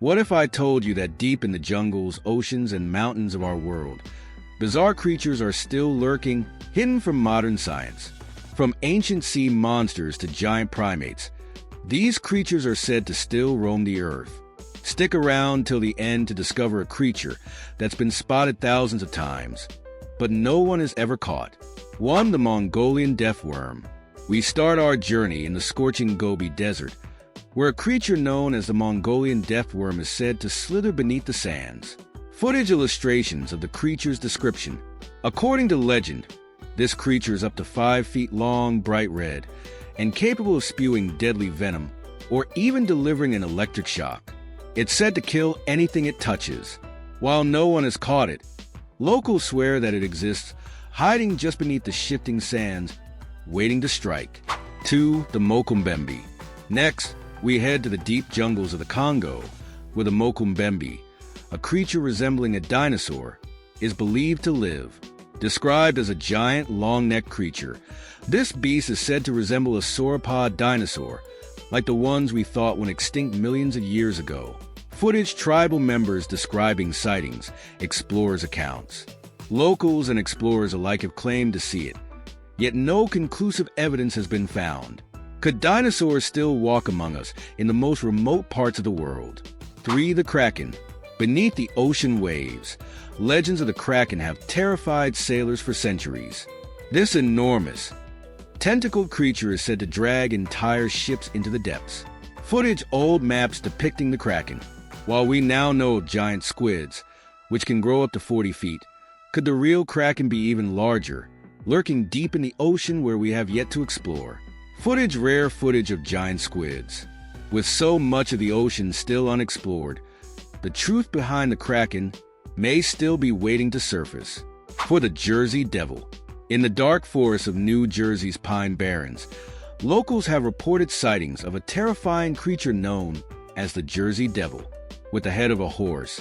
What if I told you that deep in the jungles, oceans, and mountains of our world, bizarre creatures are still lurking, hidden from modern science? From ancient sea monsters to giant primates, these creatures are said to still roam the earth. Stick around till the end to discover a creature that's been spotted thousands of times, but no one has ever caught. One, the Mongolian Death Worm. We start our journey in the scorching Gobi Desert, where a creature known as the Mongolian Death Worm is said to slither beneath the sands. Footage illustrations of the creature's description. According to legend, this creature is up to 5 feet long, bright red, and capable of spewing deadly venom or even delivering an electric shock. It's said to kill anything it touches. While no one has caught it, locals swear that it exists, hiding just beneath the shifting sands, waiting to strike. 2. The Mokele-Mbembe. Next, we head to the deep jungles of the Congo, where the Mokele-Mbembe, a creature resembling a dinosaur, is believed to live. Described as a giant, long-necked creature, this beast is said to resemble a sauropod dinosaur, like the ones we thought went extinct millions of years ago. Footage tribal members describing sightings, explorers' accounts. Locals and explorers alike have claimed to see it, yet no conclusive evidence has been found. Could dinosaurs still walk among us in the most remote parts of the world? 3. The Kraken. Beneath the ocean waves, legends of the Kraken have terrified sailors for centuries. This enormous, tentacled creature is said to drag entire ships into the depths. Footage old maps depicting the Kraken. While we now know of giant squids, which can grow up to 40 feet, could the real Kraken be even larger, lurking deep in the ocean where we have yet to explore? Rare footage of giant squids. With so much of the ocean still unexplored, the truth behind the Kraken may still be waiting to surface. For the Jersey Devil. In the dark forests of New Jersey's Pine Barrens, locals have reported sightings of a terrifying creature known as the Jersey Devil. With the head of a horse,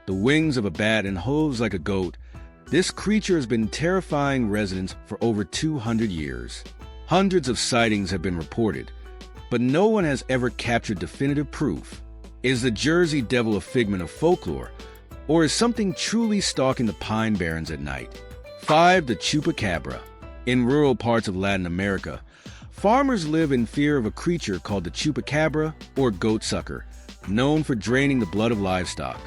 the wings of a bat, and hooves like a goat, this creature has been terrifying residents for over 200 years. Hundreds of sightings have been reported, but no one has ever captured definitive proof. Is the Jersey Devil a figment of folklore, or is something truly stalking the Pine Barrens at night? 5. The Chupacabra. In rural parts of Latin America, farmers live in fear of a creature called the Chupacabra, or goatsucker, known for draining the blood of livestock.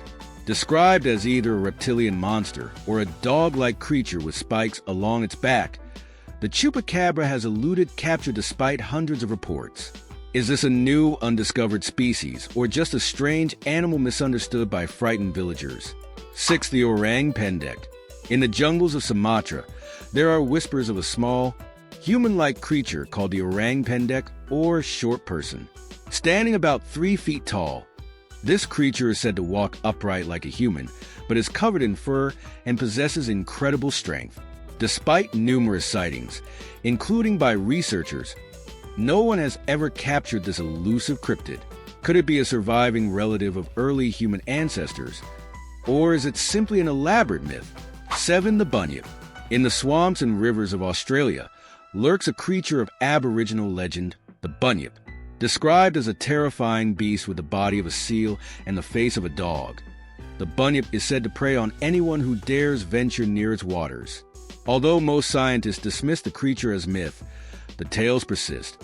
Described as either a reptilian monster or a dog-like creature with spikes along its back, the Chupacabra has eluded capture despite hundreds of reports. Is this a new, undiscovered species, or just a strange animal misunderstood by frightened villagers? 6. The orang Pendek. In the jungles of Sumatra, there are whispers of a small, human-like creature called the orang Pendek, or short person. Standing about 3 feet tall, this creature is said to walk upright like a human, but is covered in fur and possesses incredible strength. Despite numerous sightings, including by researchers, no one has ever captured this elusive cryptid. Could it be a surviving relative of early human ancestors, or is it simply an elaborate myth? 7. The Bunyip. In the swamps and rivers of Australia lurks a creature of Aboriginal legend, the Bunyip. Described as a terrifying beast with the body of a seal and the face of a dog, the Bunyip is said to prey on anyone who dares venture near its waters. Although most scientists dismiss the creature as myth, the tales persist,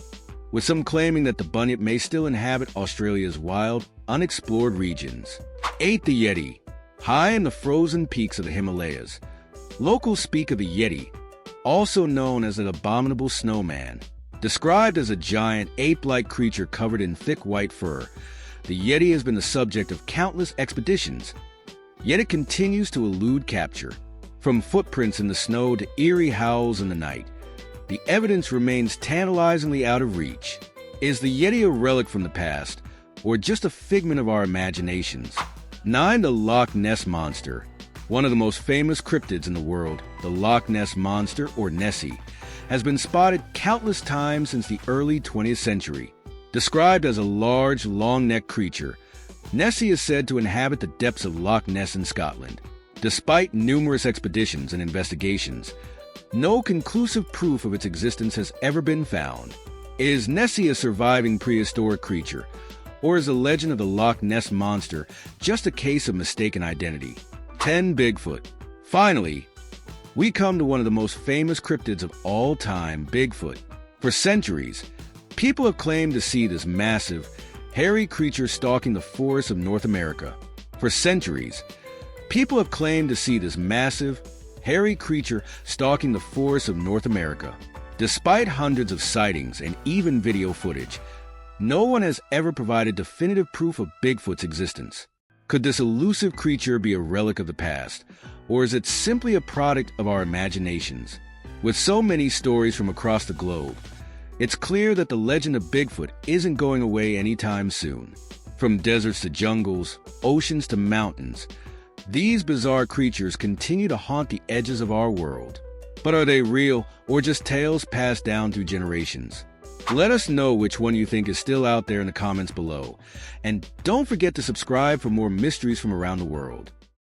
with some claiming that the Bunyip may still inhabit Australia's wild, unexplored regions. 8. The Yeti. High in the frozen peaks of the Himalayas, locals speak of the Yeti, also known as an abominable snowman. Described as a giant, ape-like creature covered in thick white fur, the Yeti has been the subject of countless expeditions, yet it continues to elude capture. From footprints in the snow to eerie howls in the night, the evidence remains tantalizingly out of reach. Is the Yeti a relic from the past, or just a figment of our imaginations? 9. The Loch Ness Monster. One of the most famous cryptids in the world, the Loch Ness Monster, or Nessie, has been spotted countless times since the early 20th century. Described as a large, long-necked creature, Nessie is said to inhabit the depths of Loch Ness in Scotland. Despite numerous expeditions and investigations, no conclusive proof of its existence has ever been found. Is Nessie a surviving prehistoric creature, Or is the legend of the Loch Ness Monster just a case of mistaken identity? 10. Bigfoot. Finally, we come to one of the most famous cryptids of all time, Bigfoot. For centuries, people have claimed to see this massive, hairy creature stalking the forests of North America. For centuries, people have claimed to see this massive, hairy creature stalking the forests of North America. Despite hundreds of sightings and even video footage, no one has ever provided definitive proof of Bigfoot's existence. Could this elusive creature be a relic of the past, or is it simply a product of our imaginations? With so many stories from across the globe, it's clear that the legend of Bigfoot isn't going away anytime soon. From deserts to jungles, oceans to mountains, these bizarre creatures continue to haunt the edges of our world. But are they real, or just tales passed down through generations? Let us know which one you think is still out there in the comments below. And don't forget to subscribe for more mysteries from around the world.